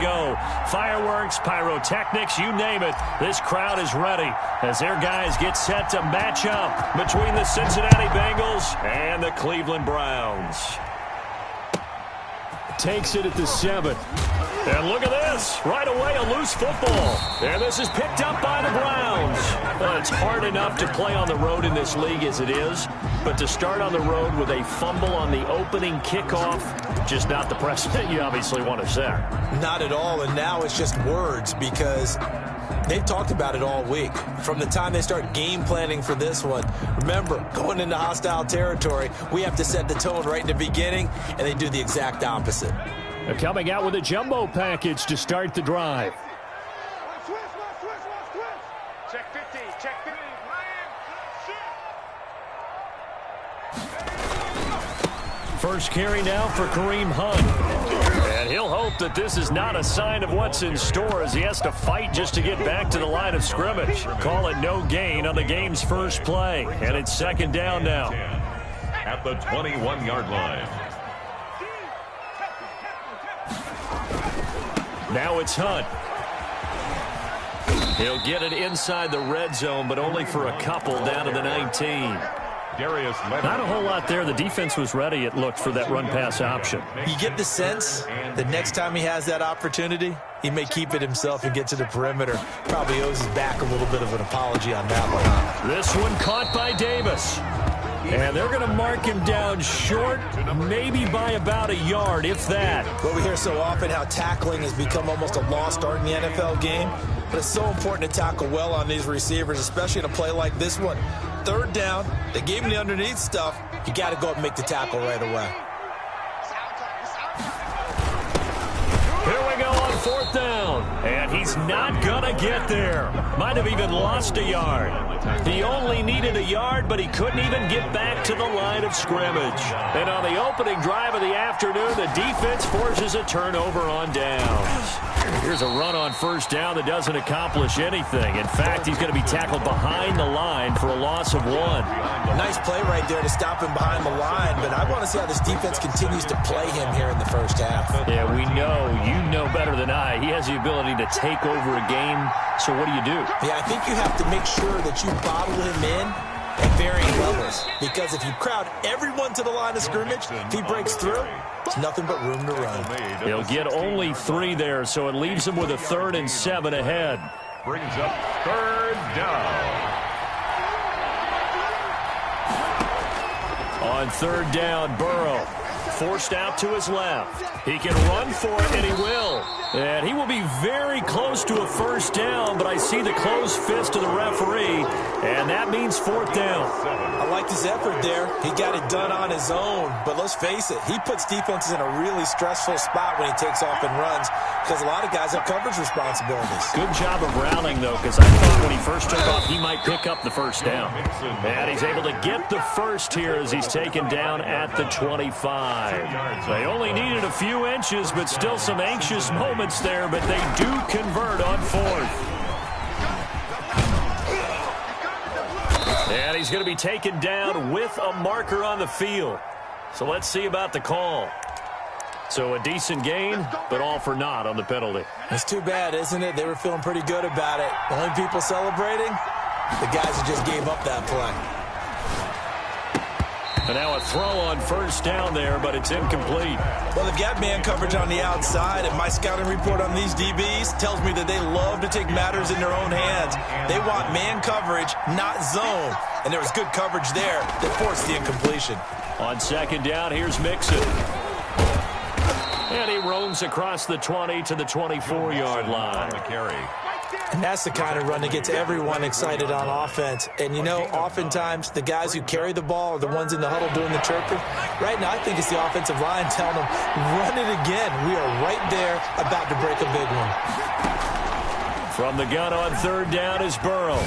go. Fireworks, pyrotechnics, you name it. This crowd is ready as their guys get set to match up between the Cincinnati Bengals and the Cleveland Browns. Takes it at the 7. And look at this. Right away, a loose football. And this is picked up by the Browns. Well, it's hard enough to play on the road in this league as it is, but to start on the road with a fumble on the opening kickoff, just not the precedent you obviously want to set. Not at all, and now it's just words because they've talked about it all week. From the time they start game planning for this one, remember, going into hostile territory, we have to set the tone right in the beginning, and they do the exact opposite. They're coming out with a jumbo package to start the drive. Check 50, check 50. First carry now for Kareem Hunt. And he'll hope that this is not a sign of what's in store as he has to fight just to get back to the line of scrimmage. Call it no gain on the game's first play. And it's second down now. At the 21-yard line. Now it's Hunt. He'll get it inside the red zone, but only for a couple down to the 19. Not a whole lot there. The defense was ready, it looked, for that run-pass option. You get the sense that next time he has that opportunity, he may keep it himself and get to the perimeter. Probably owes his back a little bit of an apology on that one. This one caught by Davis. And they're going to mark him down short, maybe by about a yard, if that. Well, we hear so often how tackling has become almost a lost art in the NFL game. But it's so important to tackle well on these receivers, especially in a play like this one. Third down, they gave him the underneath stuff. You got to go up and make the tackle right away. Here we go on fourth down. And he's not going to get there. Might have even lost a yard. He only needed a yard, but he couldn't even get back to the line of scrimmage. And on the opening drive of the afternoon, the defense forces a turnover on downs. Here's a run on first down that doesn't accomplish anything. In fact, he's going to be tackled behind the line for a loss of 1. Nice play right there to stop him behind the line, but I want to see how this defense continues to play him here in the first half. Yeah, we know. You know better than I. He has the ability to take over a game, so what do you do? Yeah, I think you have to make sure that you bottle him in at varying levels, because if you crowd everyone to the line of scrimmage, if he breaks through, it's nothing but room to run. He'll get only 3 there, so it leaves him with a 3rd and 7 ahead. Brings up third down. On third down, Burrow forced out to his left. He can run for it, and he will. And he will be very close to a first down, but I see the closed fist of the referee, and that means 4th down. I liked his effort there. He got it done on his own, but let's face it, he puts defenses in a really stressful spot when he takes off and runs because a lot of guys have coverage responsibilities. Good job of rallying, though, because I thought when he first took off, he might pick up the first down. And he's able to get the first here as he's taken down at the 25. They only needed a few inches, but still some anxious moments there, but they do convert on 4th. And he's going to be taken down with a marker on the field. So let's see about the call. So a decent gain, but all for naught on the penalty. It's too bad, isn't it? They were feeling pretty good about it. The only people celebrating, the guys who just gave up that play. And now a throw on first down there, but it's incomplete. Well, they've got man coverage on the outside, and my scouting report on these DBs tells me that they love to take matters in their own hands. They want man coverage, not zone. And there was good coverage there that forced the incompletion. On second down, here's Mixon. And he roams across the 20 to the 24-yard line. And that's the kind of run that gets everyone excited on offense. And, you know, oftentimes the guys who carry the ball are the ones in the huddle doing the chirping. Right now, I think it's the offensive line telling them, run it again. We are right there about to break a big one. From the gun on third down is Burrow.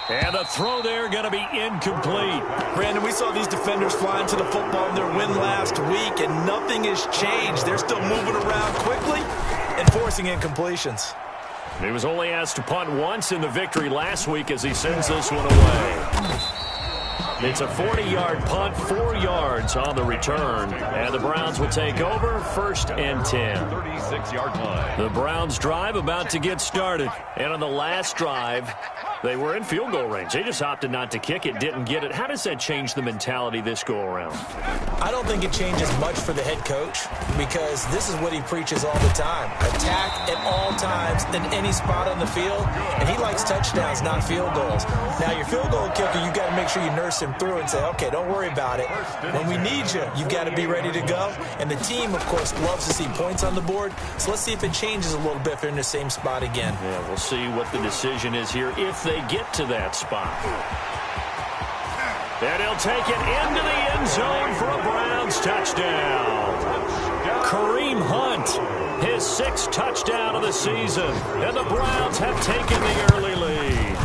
And a throw there going to be incomplete. Brandon, we saw these defenders flying to the football in their win last week, and nothing has changed. They're still moving around quickly and forcing incompletions. He was only asked to punt once in the victory last week as he sends this one away. It's a 40-yard punt, 4 yards on the return. And the Browns will take over, 1st and 10. 36-yard line. The Browns drive about to get started. And on the last drive, they were in field goal range. They just opted not to kick it, didn't get it. How does that change the mentality this go around? I don't think it changes much for the head coach because this is what he preaches all the time. Attack at all times in any spot on the field. And he likes touchdowns, not field goals. Now, your field goal kicker, you've got to make sure you nurse him through and say, okay, don't worry about it. When we need you, you've got to be ready to go. And the team, of course, loves to see points on the board. So let's see if it changes a little bit if they're in the same spot again. Yeah, we'll see what the decision is here if they get to that spot. And he'll take it into the end zone for a Browns touchdown. Kareem Hunt, his 6th touchdown of the season. And the Browns have taken the early lead.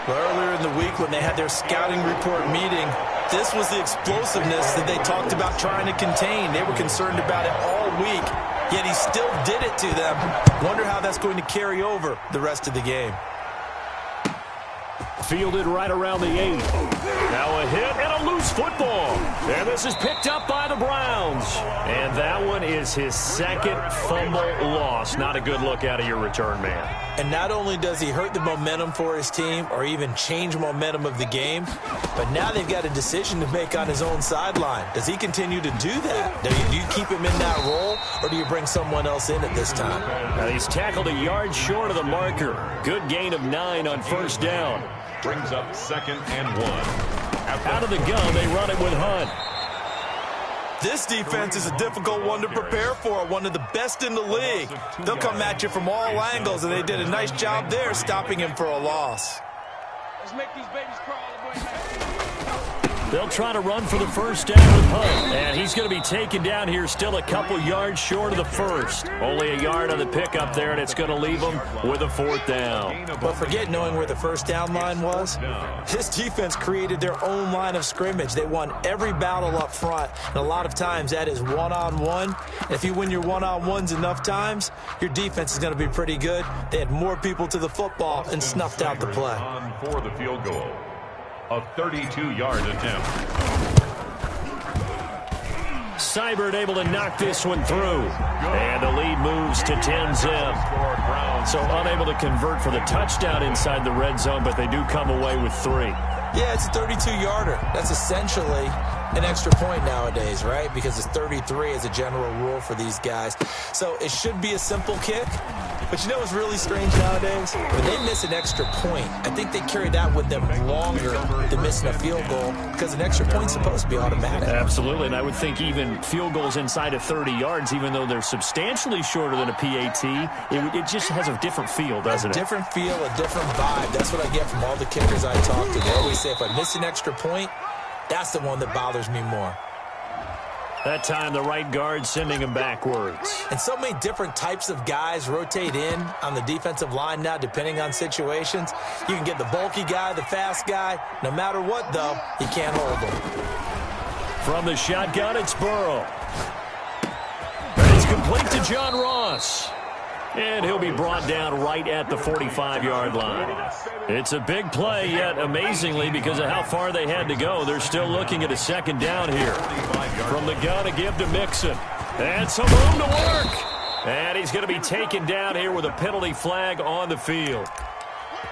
Earlier in the week when they had their scouting report meeting, this was the explosiveness that they talked about trying to contain. They were concerned about it all week, yet he still did it to them. Wonder how that's going to carry over the rest of the game. Fielded right around the 8. Now a hit and a loose football. And this is picked up by the Browns. And that one is his 2nd fumble loss. Not a good look out of your return man. And not only does he hurt the momentum for his team or even change momentum of the game, but now they've got a decision to make on his own sideline. Does he continue to do that? Do you keep him in that role, or do you bring someone else in at this time? Now he's tackled a yard short of the marker. Good gain of 9 on 1st down. Brings up 2nd and 1. Out of the gun, they run it with Hunt. This defense is a difficult one to prepare for, one of the best in the league. They'll come at you from all angles, and they did a nice job there stopping him for a loss. Let's make these babies crawl. They'll try to run for the 1st down with Hunt. And he's going to be taken down here still a couple yards short of the 1st. Only a yard on the pickup there, and it's going to leave him with a 4th down. But forget knowing where the 1st down line was. This defense created their own line of scrimmage. They won every battle up front, and a lot of times that is one-on-one. If you win your one-on-ones enough times, your defense is going to be pretty good. They had more people to the football and snuffed out the play. On for the field goal. A 32-yard attempt. Seibert able to knock this one through. And the lead moves to 10-zip. So unable to convert for the touchdown inside the red zone, but they do come away with 3. Yeah, it's a 32-yarder. That's essentially an extra point nowadays, right? Because it's 33 as a general rule for these guys. So it should be a simple kick. But you know what's really strange nowadays? When they miss an extra point, I think they carry that with them longer than missing a field goal because an extra point's supposed to be automatic. Absolutely, and I would think even field goals inside of 30 yards, even though they're substantially shorter than a PAT, it just has a different feel, doesn't it? A different feel, a different vibe. That's what I get from all the kickers I talk to. They always say if I miss an extra point, that's the one that bothers me more. That time, the right guard sending him backwards. And so many different types of guys rotate in on the defensive line now, depending on situations. You can get the bulky guy, the fast guy. No matter what, though, you can't hold them. From the shotgun, it's Burrow. And it's complete to John Ross. And he'll be brought down right at the 45-yard line. It's a big play, yet amazingly, because of how far they had to go, they're still looking at a 2nd down here. From the gun, a give to Mixon. And some room to work. And he's going to be taken down here with a penalty flag on the field.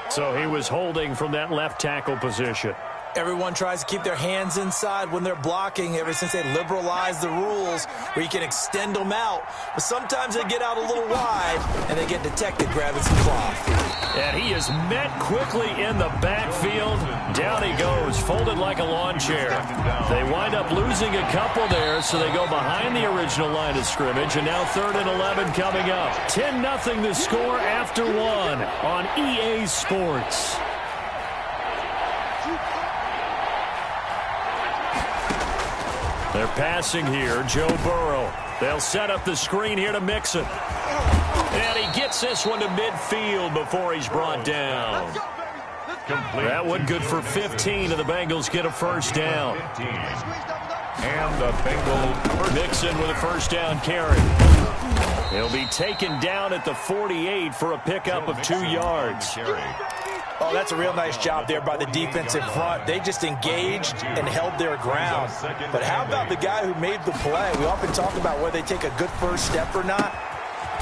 So he was holding from that left tackle position. Everyone tries to keep their hands inside when they're blocking ever since they liberalized the rules where you can extend them out. But sometimes they get out a little wide and they get detected grabbing some cloth. And he is met quickly in the backfield. Down he goes, folded like a lawn chair. They wind up losing a couple there, so they go behind the original line of scrimmage. And now 3rd and 11 coming up. 10-0 the score after 1 on EA Sports. They're passing here, Joe Burrow. They'll set up the screen here to Mixon. And he gets this one to midfield before he's brought down. Complete. That one good for 15, and the Bengals get a 1st down. 15. And the Bengals. Mixon with a 1st down carry. He'll be taken down at the 48 for a pickup of 2 yards. Oh, that's a real nice job there by the defensive front. They just engaged and held their ground. But how about the guy who made the play? We often talk about whether they take a good first step or not.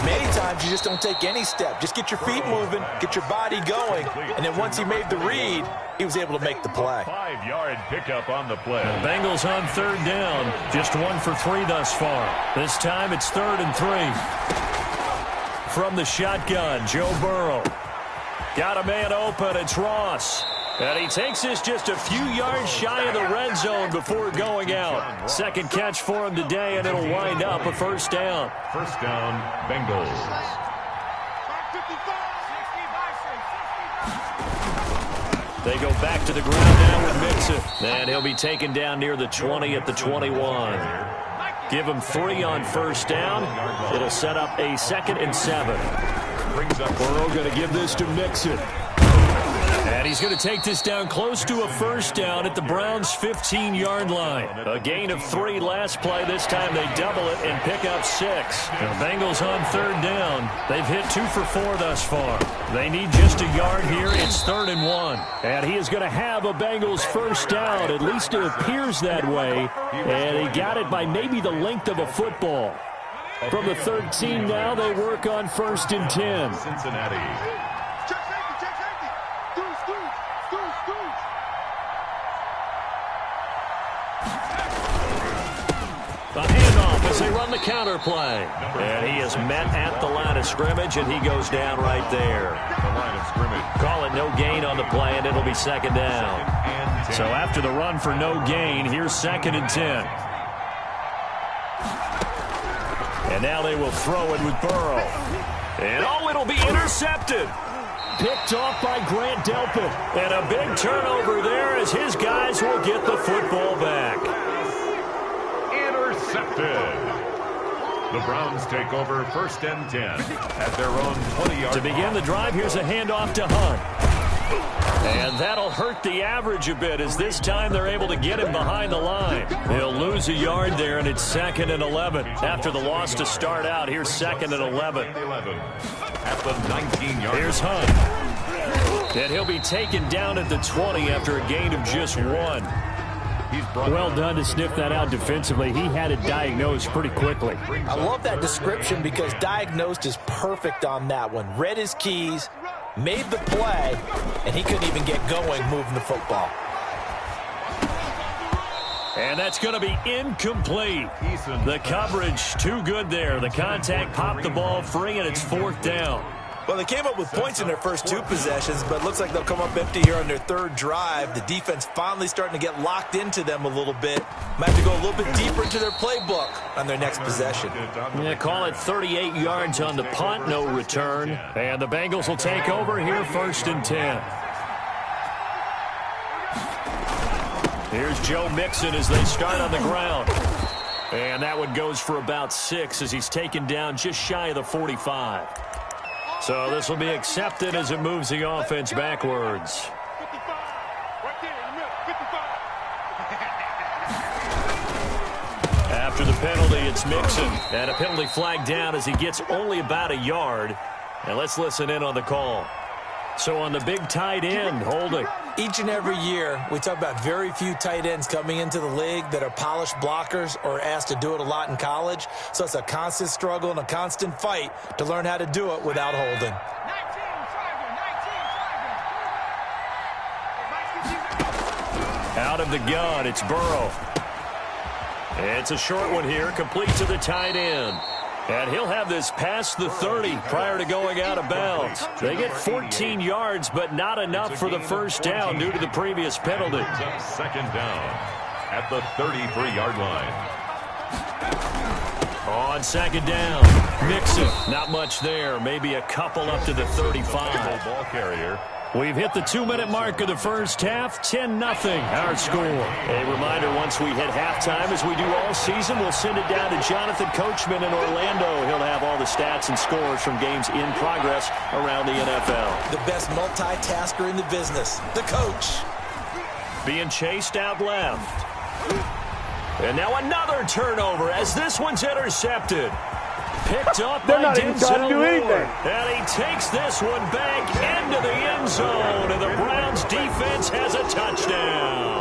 Many times you just don't take any step. Just get your feet moving, get your body going, and then once he made the read, he was able to make the play. 5-yard pickup on the play. The Bengals on third down, just 1 for 3 thus far. This time it's 3rd and 3. From the shotgun, Joe Burrow. Got a man open, it's Ross. And he takes this just a few yards shy of the red zone before going out. Second catch for him today, and it'll wind up a first down. First down, Bengals. They go back to the ground now with Mixon. And he'll be taken down near the 20 at the 21. Give him 3 on first down. It'll set up a 2nd and 7. Burrow going to give this to Mixon. And he's going to take this down close to a first down at the Browns' 15-yard line. A gain of 3 last play. This time they double it and pick up 6. The Bengals on third down. They've hit 2 for 4 thus far. They need just a yard here. It's 3rd and 1. And he is going to have a Bengals first down. At least it appears that way. And he got it by maybe the length of a football. From the 13 now, they work on 1st and 10. Cincinnati. The handoff as they run the counter play. And he is met at the line of scrimmage, and he goes down right there. The line of scrimmage. Call it no gain on the play, and it'll be 2nd down. So after the run for no gain, here's 2nd and 10. And now they will throw it with Burrow. And it'll be intercepted. Picked off by Grant Delpit. And a big turnover there as his guys will get the football back. Intercepted. The Browns take over 1st and 10 at their own 20-yard. To begin the drive, here's a handoff to Hunt. And that'll hurt the average a bit as this time they're able to get him behind the line. He'll lose a yard there, and it's 2nd and 11. After the loss to start out, here's 2nd and 11. At the 19-yard. Here's Hunt. And he'll be taken down at the 20 after a gain of just 1. Well done to sniff that out defensively. He had it diagnosed pretty quickly. I love that description because diagnosed is perfect on that one. Read his keys, made the play, and he couldn't even get going moving the football. And that's going to be incomplete. The coverage too good there. The contact popped the ball free, and it's 4th down. Well, they came up with points in their first 2 possessions, but it looks like they'll come up empty here on their 3rd drive. The defense finally starting to get locked into them a little bit. Might have to go a little bit deeper into their playbook on their next possession. Yeah, call it 38 yards on the punt, no return. And the Bengals will take over here 1st and 10. Here's Joe Mixon as they start on the ground. And that one goes for about 6 as he's taken down just shy of the 45. So this will be accepted as it moves the offense backwards. After the penalty, it's Mixon. And a penalty flag down as he gets only about a yard. And let's listen in on the call. So on the big tight end, holding. Each and every year, we talk about very few tight ends coming into the league that are polished blockers or asked to do it a lot in college. So it's a constant struggle and a constant fight to learn how to do it without holding. Out of the gun, it's Burrow. It's a short one here, complete to the tight end. And he'll have this past the 30 prior to going out of bounds. They get 14 yards, but not enough for the first down due to the previous penalty. 2nd down at the 33-yard line. On 2nd down, Mixon. Not much there. Maybe a couple up to the 35. Ball carrier. We've hit the 2-minute mark of the first half, 10-0 our score. A reminder, once we hit halftime, as we do all season, we'll send it down to Jonathan Coachman in Orlando. He'll have all the stats and scores from games in progress around the NFL. The best multitasker in the business, the coach. Being chased out left. And now another turnover as this one's intercepted. picked up They're by not even trying to do anything. And he takes this one back into the end zone, and the Browns defense has a touchdown.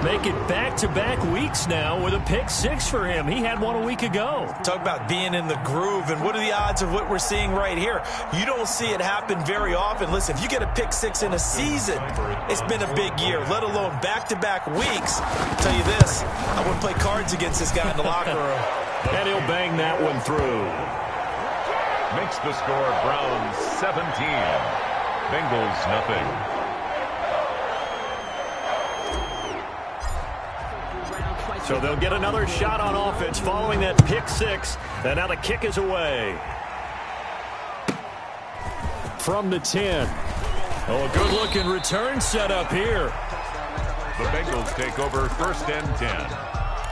Make it back-to-back weeks now with a pick six for him. He had one a week ago. Talk about being in the groove, and what are the odds of what we're seeing right here? You don't see it happen very often. Listen, if you get a pick six in a season, it's been a big year, let alone back-to-back weeks. I'll tell you this, I wouldn't play cards against this guy in the locker room. And he'll bang that one through. Makes the score Browns 17, Bengals nothing. So they'll get another shot on offense following that pick six. And now the kick is away. From the 10. Oh, a good-looking return set up here. The Bengals take over first and 10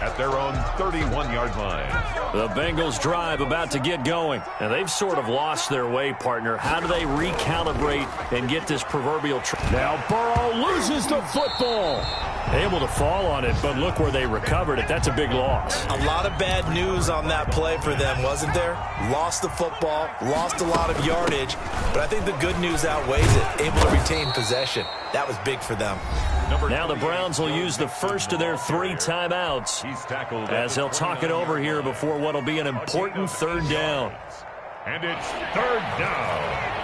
at their own 31-yard line. The Bengals drive about to get going. And they've sort of lost their way, partner. How do they recalibrate and get this proverbial... Now Burrow loses the football. Able to fall on it, but look where they recovered it. That's a big loss. A lot of bad news on that play for them, wasn't there? Lost the football, lost a lot of yardage, but I think the good news outweighs it. Able to retain possession. That was big for them. Now the Browns will use the first of their 3 timeouts as they'll talk it over here before what will be an important third down. And it's third down.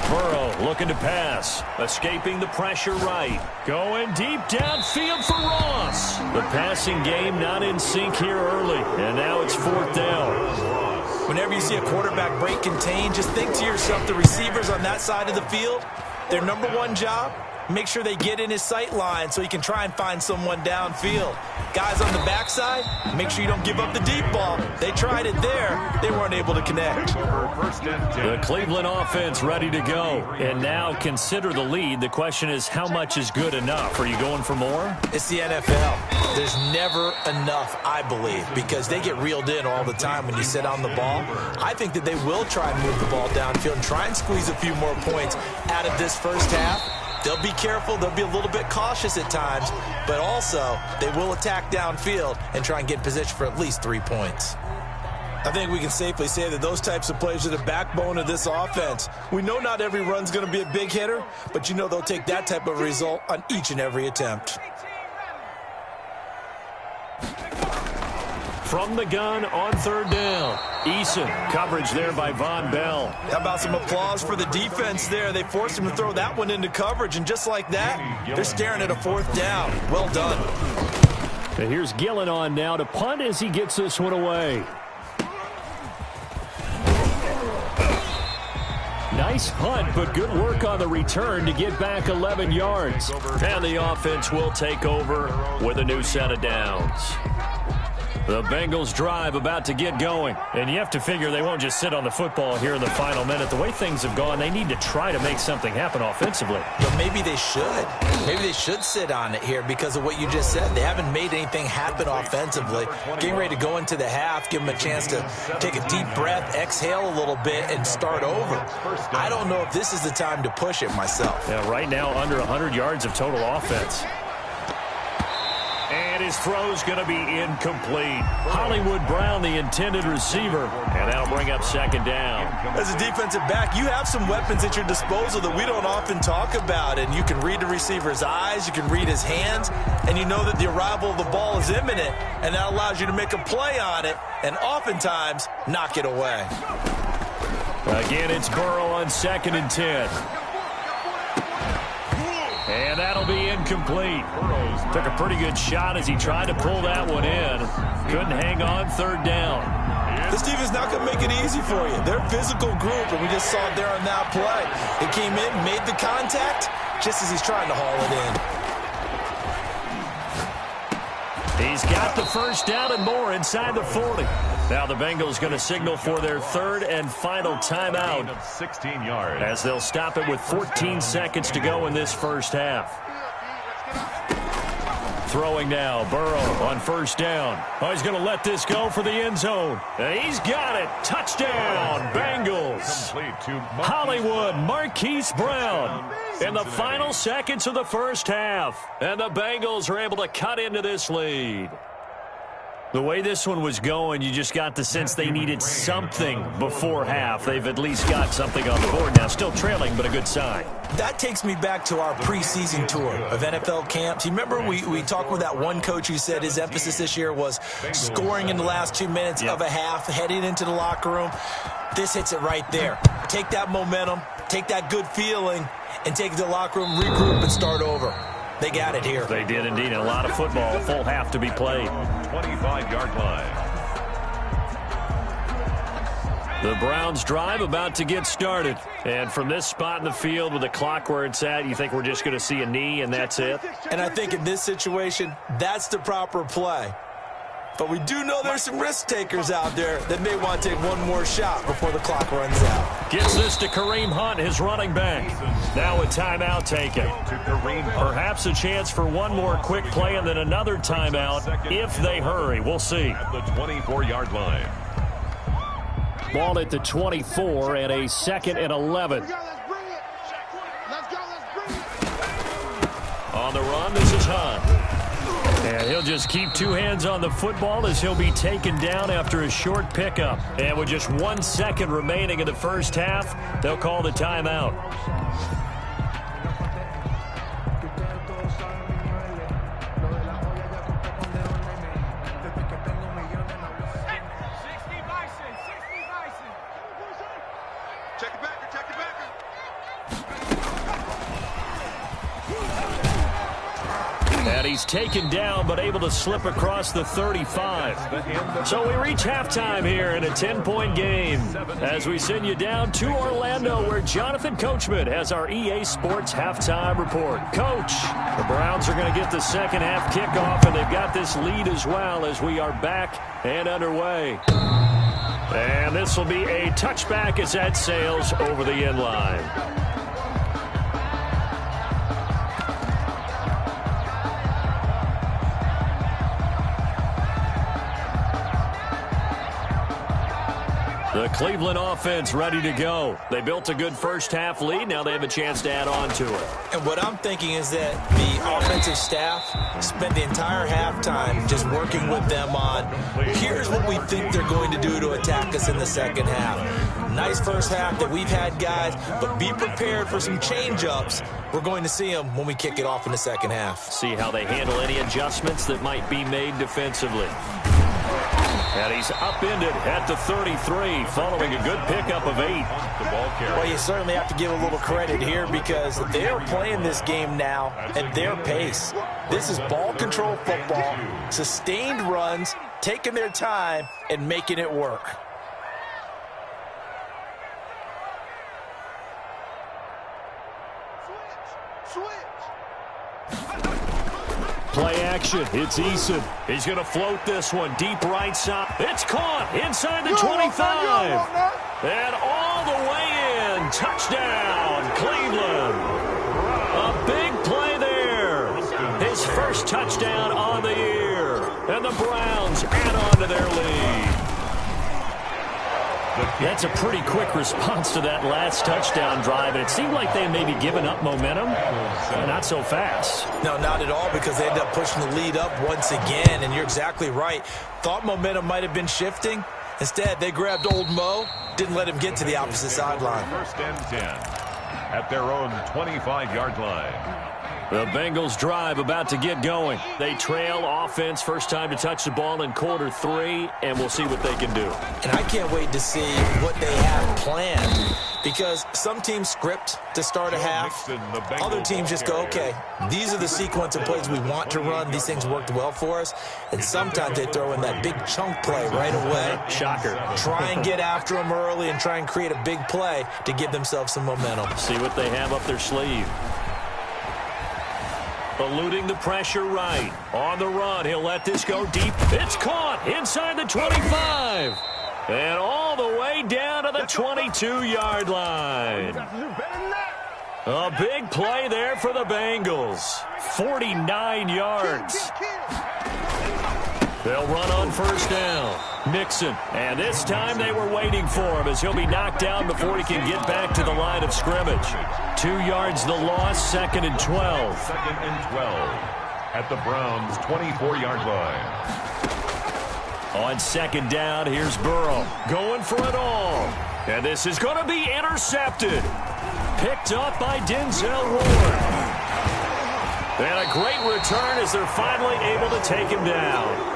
Burrow looking to pass, escaping the pressure right. Going deep downfield for Ross. The passing game not in sync here early, and now it's fourth down. Whenever you see a quarterback break contain, just think to yourself, the receivers on that side of the field, their number one job, make sure they get in his sight line so he can try and find someone downfield. Guys on the backside, make sure you don't give up the deep ball. They tried it there. They weren't able to connect. The Cleveland offense ready to go. And now consider the lead. The question is, how much is good enough? Are you going for more? It's the NFL. There's never enough, I believe, because they get reeled in all the time when you sit on the ball. I think that they will try and move the ball downfield and try and squeeze a few more points out of this first half. They'll be careful. They'll be a little bit cautious at times, but also they will attack downfield and try and get in position for at least 3 points. I think we can safely say that those types of plays are the backbone of this offense. We know not every run's going to be a big hitter, but you know they'll take that type of result on each and every attempt. From the gun on third down. Eason, coverage there by Von Bell. How about some applause for the defense there? They forced him to throw that one into coverage, and just like that, they're staring at a fourth down. Well done. And here's Gillen on now to punt as he gets this one away. Nice punt, but good work on the return to get back 11 yards. And the offense will take over with a new set of downs. The Bengals drive about to get going. And you have to figure they won't just sit on the football here in the final minute. The way things have gone, they need to try to make something happen offensively. But maybe they should. Maybe they should sit on it here because of what you just said. They haven't made anything happen offensively. Getting ready to go into the half, give them a chance to take a deep breath, exhale a little bit, and start over. I don't know if this is the time to push it myself. Yeah, right now under 100 yards of total offense. And his throw's going to be incomplete. Hollywood Brown, the intended receiver. And that'll bring up second down. As a defensive back, you have some weapons at your disposal that we don't often talk about. And you can read the receiver's eyes, you can read his hands, and you know that the arrival of the ball is imminent. And that allows you to make a play on it and oftentimes knock it away. Again, it's Burrow on 2nd and 10. And that'll be incomplete. Took a pretty good shot as he tried to pull that one in. Couldn't hang on third down. This defense not going to make it easy for you. They're a physical group, and we just saw it there on that play. It came in, made the contact, just as he's trying to haul it in. He's got the first down and more inside the 40. Now the Bengals going to signal for their third and final timeout 16 yards. as they'll stop it with 14 seconds to go in this first half. Throwing now, Burrow on first down. Oh, he's going to let this go for the end zone. And he's got it. Touchdown, Bengals. Hollywood Marquise Brown in the final seconds of the first half. And the Bengals are able to cut into this lead. The way this one was going, you just got the sense they needed something before half. They've at least got something on the board now. Still trailing, but a good sign. That takes me back to our preseason tour of NFL camps. You remember we talked with that one coach who said his emphasis this year was scoring in the last 2 minutes of a half, heading into the locker room. This hits it right there. Take that momentum, take that good feeling, and take it to the locker room, regroup, and start over. They got it here. They did indeed. A lot of football, full half to be played. 25-yard line. The Browns drive about to get started. And from this spot in the field with the clock where it's at, you think we're just going to see a knee and that's it? And I think in this situation, that's the proper play. But we do know there's some risk takers out there that may want to take one more shot before the clock runs out. Gets this to Kareem Hunt, his running back. Now a timeout taken. Perhaps a chance for one more quick play and then another timeout if they hurry. We'll see. At the 24-yard line. Ball at the 24 and a 2nd and 11. On the run, this is Hunt. And he'll just keep two hands on the football as he'll be taken down after a short pickup. And with just 1 second remaining in the first half, they'll call the timeout. He's taken down, but able to slip across the 35. So we reach halftime here in a 10-point game as we send you down to Orlando, where Jonathan Coachman has our EA Sports halftime report. Coach, the Browns are going to get the second half kickoff, and they've got this lead as well as we are back and underway. And this will be a touchback as that sails over the end line. The Cleveland offense ready to go. They built a good first half lead. Now they have a chance to add on to it. And what I'm thinking is that the offensive staff spent the entire halftime just working with them on, here's what we think they're going to do to attack us in the second half. Nice first half that we've had, guys, but be prepared for some change-ups. We're going to see them when we kick it off in the second half. See how they handle any adjustments that might be made defensively. And he's upended at the 33, following a good pickup of 8. Well, you certainly have to give a little credit here because they're playing this game now at their pace. This is ball control football, sustained runs, taking their time, and making it work. Play action. It's Eason. He's going to float this one deep right side. It's caught inside the 25. And all the way in. Touchdown, Cleveland. A big play there. His first touchdown on the year. And the Browns add on to their lead. That's a pretty quick response to that last touchdown drive. And it seemed like they may be giving up momentum. Not so fast. No, not at all, because they ended up pushing the lead up once again. And you're exactly right. Thought momentum might have been shifting. Instead, they grabbed old Mo, didn't let him get to the opposite sideline. 1st and 10 at their own 25-yard line. The Bengals drive about to get going. They trail offense, first time to touch the ball in quarter 3, and we'll see what they can do. And I can't wait to see what they have planned, because some teams script to start a half. Other teams just go, okay, these are the sequence of plays we want to run. These things worked well for us. And sometimes they throw in that big chunk play right away. Shocker. Try and get after them early and try and create a big play to give themselves some momentum. See what they have up their sleeve. Eluding the pressure right. On the run, he'll let this go deep. It's caught inside the 25. And all the way down to the 22-yard line. A big play there for the Bengals. 49 yards. They'll run on first down. Mixon. And this time they were waiting for him as he'll be knocked down before he can get back to the line of scrimmage. 2 yards the loss, 2nd and 12. 2nd and 12 at the Browns' 24-yard line. On 2nd down, here's Burrow going for it all. And this is going to be intercepted. Picked up by Denzel Ward. And a great return as they're finally able to take him down.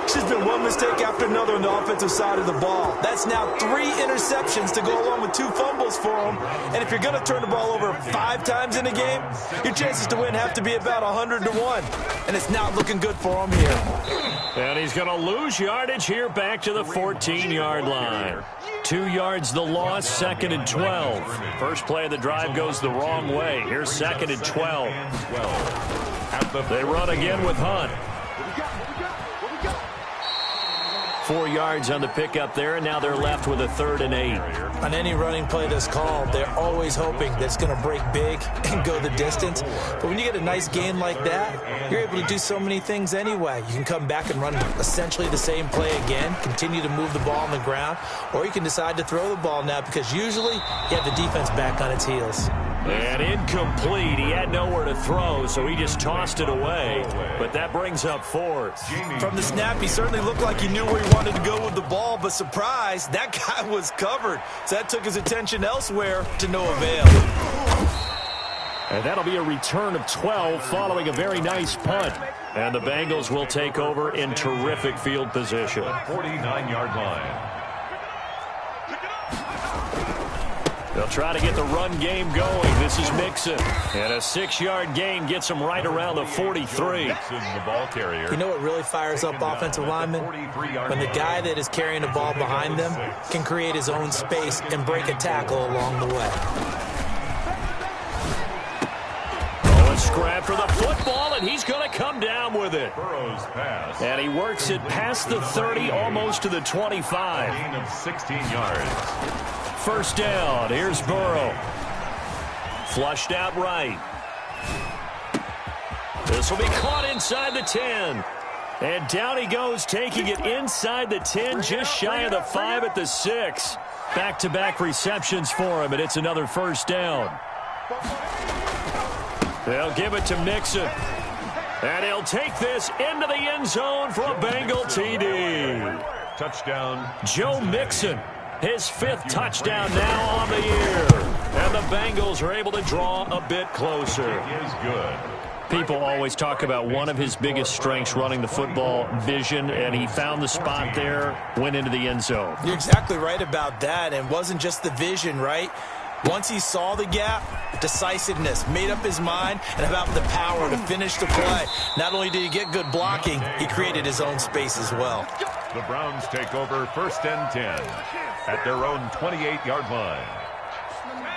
It's just been one mistake after another on the offensive side of the ball. That's now 3 interceptions to go along with 2 fumbles for him. And if you're going to turn the ball over 5 times in a game, your chances to win have to be about 100 to 1. And it's not looking good for him here. And he's going to lose yardage here back to the 14-yard line. 2 yards the loss, 2nd and 12. First play of the drive goes the wrong way. Here's 2nd and 12. They run again with Hunt. 4 yards on the pickup there, and now they're left with a 3rd and 8. On any running play that's called, they're always hoping that it's going to break big and go the distance. But when you get a nice gain like that, you're able to do so many things anyway. You can come back and run essentially the same play again, continue to move the ball on the ground, or you can decide to throw the ball now because usually you have the defense back on its heels. And incomplete. He had nowhere to throw, so he just tossed it away. But that brings up 4th. From the snap, he certainly looked like he knew where he wanted to go with the ball, but surprise, that guy was covered. So that took his attention elsewhere to no avail. And that'll be a return of 12 following a very nice punt. And the Bengals will take over in terrific field position. 49-yard line. They'll try to get the run game going. This is Mixon. And a 6-yard gain gets him right around the 43. The ball carrier. You know what really fires up offensive linemen? When the guy that is carrying the ball behind them can create his own space and break a tackle along the way. Oh, a scrap for the football, and he's going to come down with it. Burrow's pass. And he works it past the 30, almost to the 25. Gain of 16 yards. First down, here's Burrow. Flushed out right. This will be caught inside the 10. And down he goes, taking it inside the 10, just shy of the 5 at the 6. Back-to-back receptions for him, and it's another first down. They'll give it to Mixon. And he'll take this into the end zone for a Bengal TD. Touchdown. Joe Mixon. His 5th touchdown now on the year. And the Bengals are able to draw a bit closer. It is good. People always talk about one of his biggest strengths running the football, vision, and he found the spot there, went into the end zone. You're exactly right about that, and it wasn't just the vision, right? Once he saw the gap, decisiveness, made up his mind, and about the power to finish the play. Not only did he get good blocking, he created his own space as well. The Browns take over 1st and 10 at their own 28-yard line.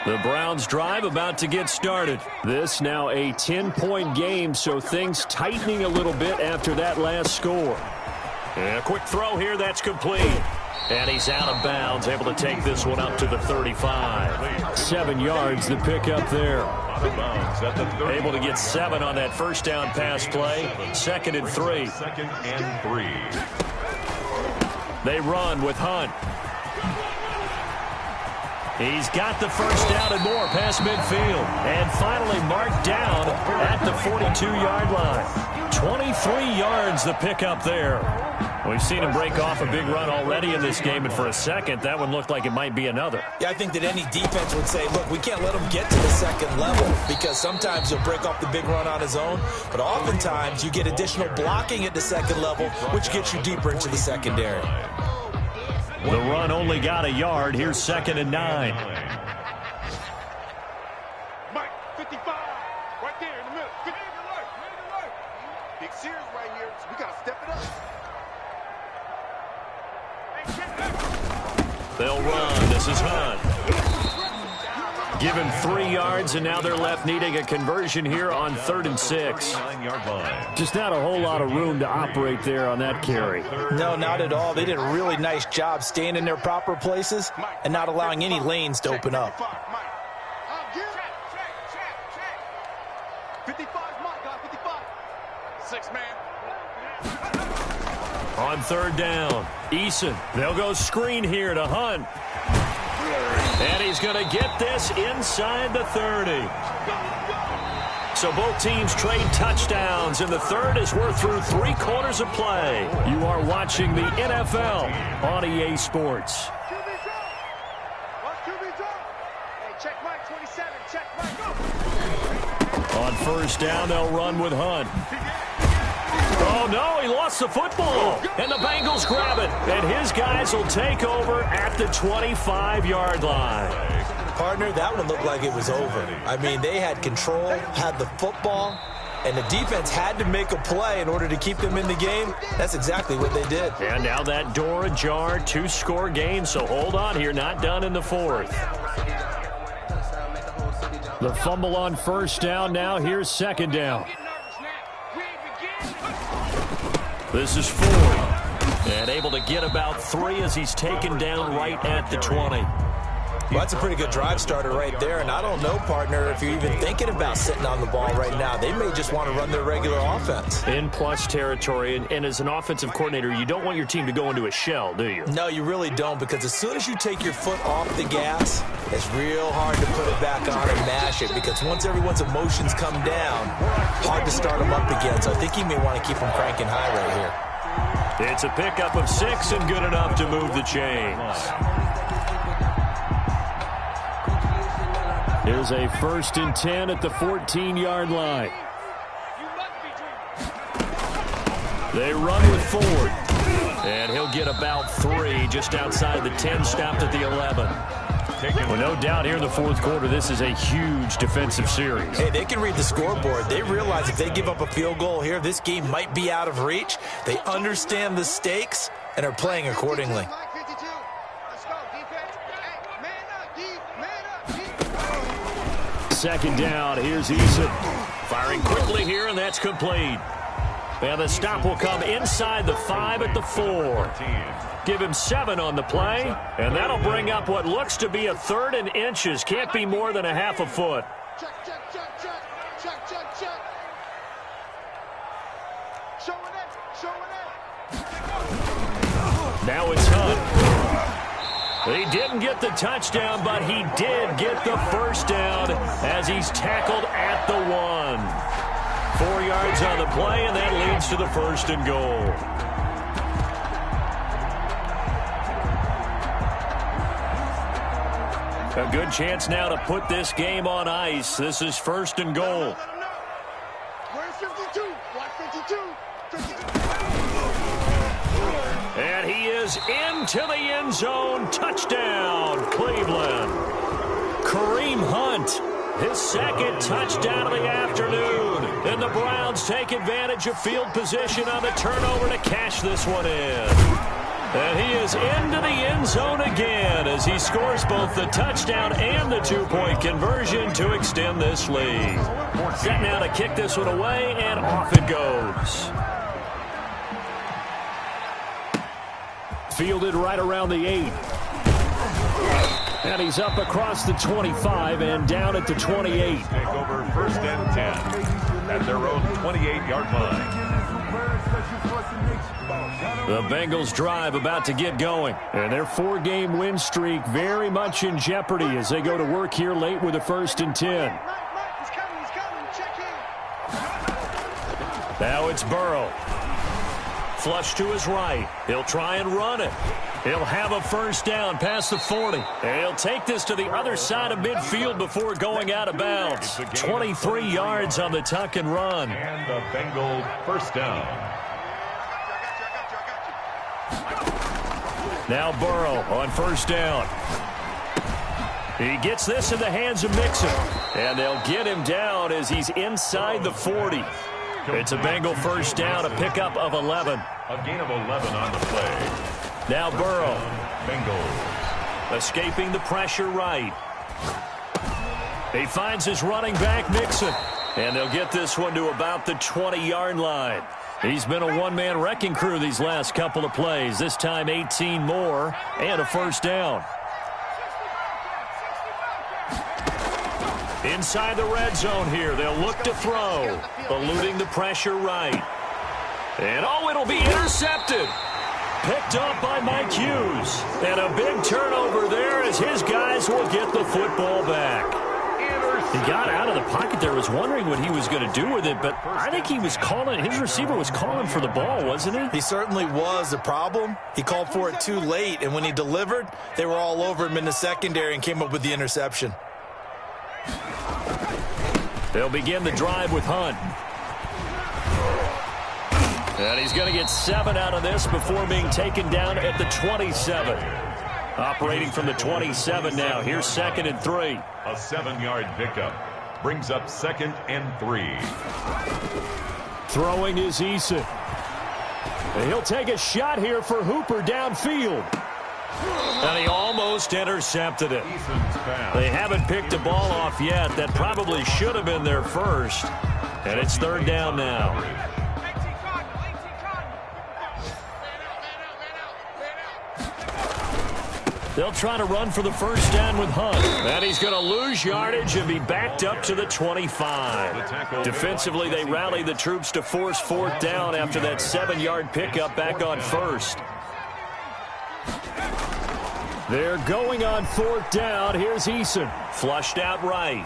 The Browns drive about to get started. This now a 10-point game, so things tightening a little bit after that last score. And a quick throw here, that's complete. And he's out of bounds, able to take this one up to the 35. 7 yards, the pickup there. Able to get 7 on that first down pass play. 2nd and 3. 2nd and 3. They run with Hunt. He's got the first down and more past midfield. And finally marked down at the 42-yard line. 23 yards the pickup there. We've seen him break off a big run already in this game, and for a second, that one looked like it might be another. Yeah, I think that any defense would say, look, we can't let him get to the 2nd level because sometimes he'll break off the big run on his own, but oftentimes you get additional blocking at the 2nd level, which gets you deeper into the secondary. The run only got a yard. Here's 2nd and 9. Mike, 55, right there in the middle. 50 to the right. Big series right here, so we got to step it up. They'll run. This is Hunt. Give him 3 yards, and now they're left needing a conversion here on 3rd and 6. 9-yard line. Just not a whole lot of room to operate there on that carry. No, not at all. They did a really nice job staying in their proper places and not allowing any lanes to open up. 6 man. On third down, Eason. They'll go screen here to Hunt. And he's going to get this inside the 30. So both teams trade touchdowns, and the third as we're through 3 quarters of play. You are watching the NFL on EA Sports. On first down, they'll run with Hunt. Oh, no, he lost the football. And the Bengals grab it. And his guys will take over at the 25-yard line. Partner, that one looked like it was over. I mean, they had control, had the football, and the defense had to make a play in order to keep them in the game. That's exactly what they did. And now that door ajar, 2-score game, so hold on here, not done in the 4th. The fumble on first down, now here's second down. This is Ford, and able to get about 3 as he's taken down right at the 20. Well, that's a pretty good drive starter right there, and I don't know, partner, if you're even thinking about sitting on the ball right now. They may just want to run their regular offense. In plus territory, and as an offensive coordinator, you don't want your team to go into a shell, do you? No, you really don't, because as soon as you take your foot off the gas, it's real hard to put it back on and mash it, because once everyone's emotions come down, hard to start them up again. So I think you may want to keep them cranking high right here. It's a pickup of 6 and good enough to move the chains. Here's a 1st and 10 at the 14-yard line. They run with Ford. And he'll get about 3 just outside the 10, stopped at the 11. Well, no doubt here in the 4th quarter, this is a huge defensive series. Hey, they can read the scoreboard. They realize if they give up a field goal here, this game might be out of reach. They understand the stakes and are playing accordingly. Second down, here's Eason. Firing quickly here, and that's complete. And the stop will come inside the 5 at the 4. Give him 7 on the play, and that'll bring up what looks to be a 3rd and inches. Can't be more than a half a foot. Check. Now it's Hunt. He didn't get the touchdown, but he did get the first down as he's tackled at the 1. 4 yards on the play, and that leads to the 1st and goal. A good chance now to put this game on ice. This is 1st and goal. Where's 52? Watch 52. And he is into the end zone. Touchdown, Cleveland. Kareem Hunt, his 2nd touchdown of the afternoon. And the Browns take advantage of field position on the turnover to cash this one in. And he is into the end zone again as he scores both the touchdown and the 2-point conversion to extend this lead. Set now to kick this one away, and off it goes. Fielded right around the 8. And he's up across the 25 and down at the 28. Take over 1st and 10 at their own 28-yard line. The Bengals drive about to get going. And their 4-game win streak very much in jeopardy as they go to work here late with a 1st and 10. He's coming. Check in. Now it's Burrow. Flush to his right. He'll try and run it. He'll have a first down past the 40. And he'll take this to the other side of midfield before going out of bounds. 23 yards on the tuck and run. And the Bengals first down. Now Burrow on first down. He gets this in the hands of Mixon. And they'll get him down as he's inside the 40. It's a Bengal first down, a pickup of 11. A gain of 11 on the play. Now Burrow. Bengals. Escaping the pressure right. He finds his running back, Mixon. And they'll get this one to about the 20-yard line. He's been a one-man wrecking crew these last couple of plays. This time 18 more and a first down. Inside the red zone here. They'll look to throw. Eluding the pressure right. And, oh, it'll be intercepted. Picked up by Mike Hughes. And a big turnover there as his guys will get the football back. He got out of the pocket there, was wondering what he was going to do with it, but I think he was calling, his receiver was calling for the ball, wasn't he? He certainly was. The problem, he called for it too late, and when he delivered, they were all over him in the secondary and came up with the interception. They'll begin the drive with Hunt. And he's going to get 7 out of this before being taken down at the 27. Operating from the 27 now. Here's 2nd and 3. A 7-yard pickup brings up 2nd and 3. Throwing is Eason. And he'll take a shot here for Hooper downfield. And he almost intercepted it. They haven't picked the ball off yet. That probably should have been their first. And it's 3rd down now. They'll try to run for the first down with Hunt. And he's going to lose yardage and be backed up to the 25. Defensively, they rally the troops to force 4th down after that 7-yard pickup back on 1st. They're going on 4th down. Here's Eason. Flushed out right.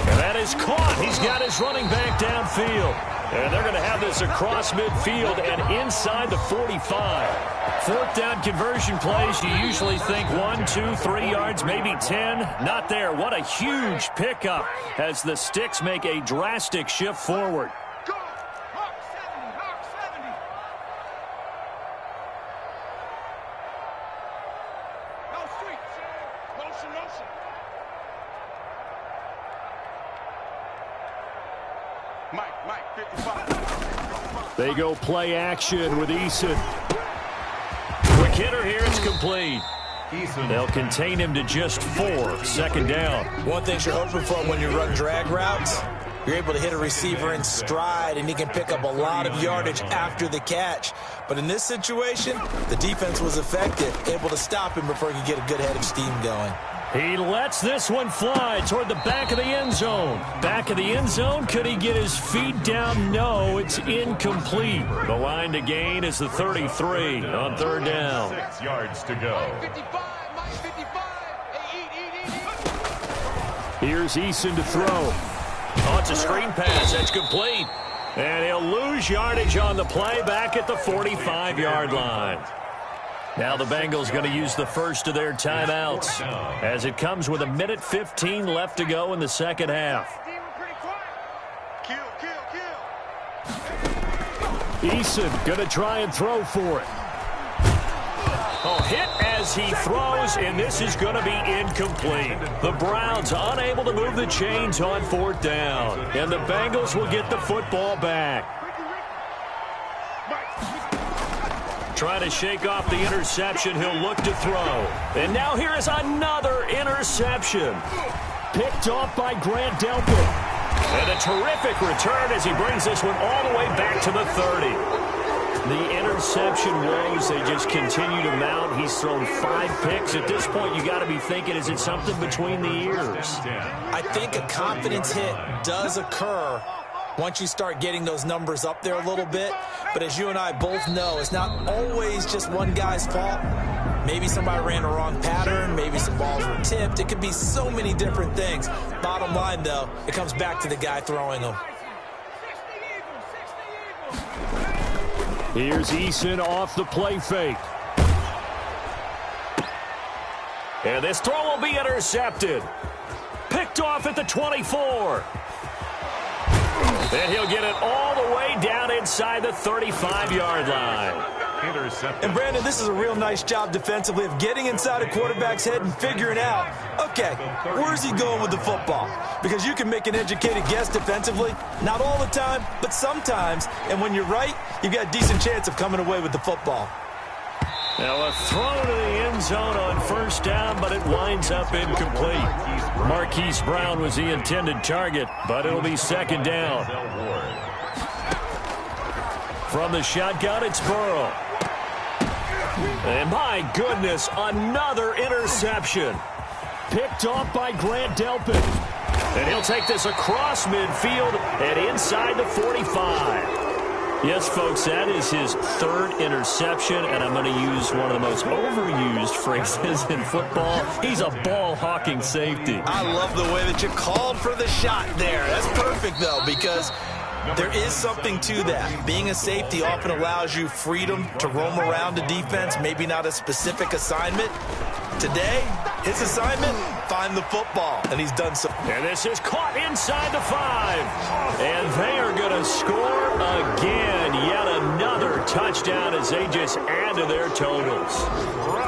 And that is caught. He's got his running back downfield. And they're going to have this across midfield and inside the 45. 4th down conversion plays, you usually think 1, 2, 3 yards, maybe 10. Not there. What a huge pickup as the Sticks make a drastic shift forward. Go! Hawk 70, Hawk 70. No streets. Motion, motion. Mike, 55. They go play action with Eason. Quick hitter here, it's complete. They'll contain him to just 4. 2nd down. One thing you're hoping for when you run drag routes, you're able to hit a receiver in stride, and he can pick up a lot of yardage after the catch. But in this situation, the defense was effective, able to stop him before he could get a good head of steam going. He lets this one fly toward the back of the end zone. Back of the end zone, could he get his feet down? No, it's incomplete. The line to gain is the 33 on 3rd down. 6 yards to go. Mike 55, Mike 55. Hey, eat. Here's Eason to throw. Oh, it's a screen pass. That's complete. And he'll lose yardage on the play back at the 45-yard line. Now the Bengals going to use the first of their timeouts as it comes with 1:15 left to go in the 2nd half. Eason going to try and throw for it. Oh, hit as he throws, and this is going to be incomplete. The Browns unable to move the chains on 4th down, and the Bengals will get the football back. Trying to shake off the interception, he'll look to throw. And now here is another interception. Picked off by Grant Delpit. And a terrific return as he brings this one all the way back to the 30. The interception woes, they just continue to mount. He's thrown 5 picks. At this point, you got to be thinking, is it something between the ears? I think a confidence hit does occur once you start getting those numbers up there a little bit. But as you and I both know, it's not always just one guy's fault. Maybe somebody ran a wrong pattern. Maybe some balls were tipped. It could be so many different things. Bottom line, though, it comes back to the guy throwing them. Here's Eason off the play fake. And this throw will be intercepted. Picked off at the 24. And he'll get it all the way down inside the 35-yard line. And, Brandon, this is a real nice job defensively of getting inside a quarterback's head and figuring out, okay, where's he going with the football? Because you can make an educated guess defensively, not all the time, but sometimes. And when you're right, you've got a decent chance of coming away with the football. Now a throw to the end zone on 1st down, but it winds up incomplete. Marquise Brown was the intended target, but it'll be 2nd down. From the shotgun, it's Burrow. And my goodness, another interception. Picked off by Grant Delpit. And he'll take this across midfield and inside the 45. Yes, folks, that is his third interception, and I'm going to use one of the most overused phrases in football. He's a ball-hawking safety. I love the way that you called for the shot there. That's perfect, though, because there is something to that. Being a safety often allows you freedom to roam around the defense, maybe not a specific assignment. Today, his assignment, find the football, and he's done so. And this is caught inside the 5. And they are going to score again. Yet another touchdown as they just add to their totals.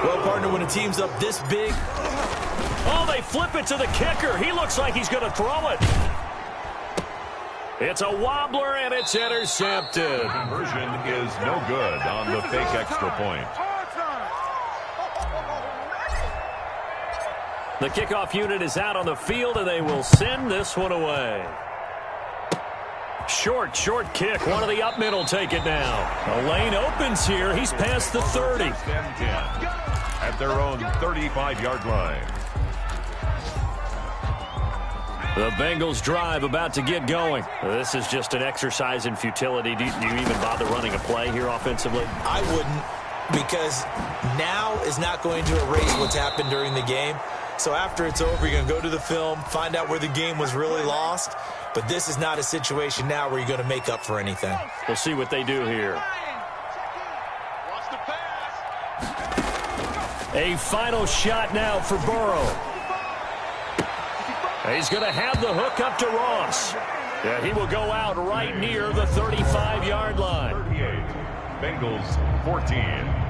Well, partner, when a team's up this big. Oh, they flip it to the kicker. He looks like he's going to throw it. It's a wobbler, and it's intercepted. Conversion is no good on the fake extra point. The kickoff unit is out on the field, and they will send this one away. Short kick. One of the up middle take it now. A lane opens here. He's past the 30. And 10 at their own 35-yard line. The Bengals drive about to get going. This is just an exercise in futility. Do you even bother running a play here offensively? I wouldn't, because now is not going to erase what's happened during the game. So after it's over, you're going to go to the film, find out where the game was really lost. But this is not a situation now where you're going to make up for anything. We'll see what they do here. A final shot now for Burrow. He's going to have the hook up to Ross. Yeah, he will go out right near the 35-yard line. 38, Bengals 14.